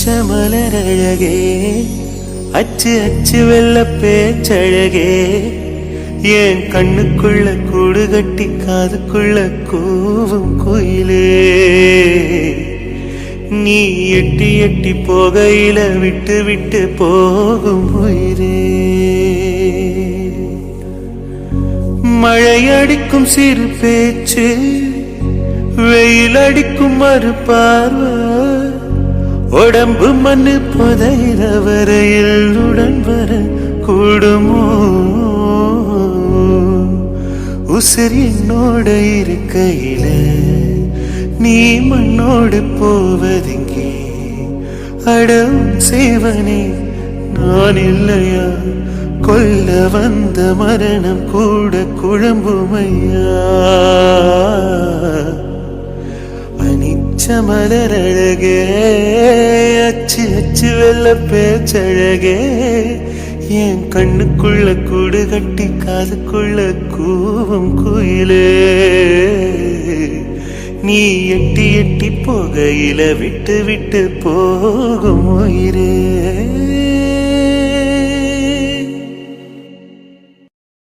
மலரழகே அச்சு அச்சு வெள்ள பேச்சழகே என் கண்ணுக்குள்ள கூடு கட்டி காதுக்குள்ள கூவும் குயிலே நீ எட்டி எட்டி போகையில விட்டு விட்டு போகும் உயிரே மழையடிக்கும் சிறு பேச்சு வெயில் அடிக்கும் மறுபார்வை உடம்பு மண்ணு புதையிற வரையில் உடன் வர கூடுமோ உசிர் என்னோட இருக்கையில நீ மண்ணோடு போவதெங்கே அடம் சேவனே நான் இல்லையா கொல்ல வந்த மரணம் கூட குழம்புமையா மலரழகே அச்சு அச்சு வெள்ள பேச்சழகே என் கண்ணுக்குள்ள கூடு கட்டி காதுக்குள்ள கூவும் குயிலே நீ எட்டி எட்டி போகையில விட்டு விட்டு போகும் உயிரே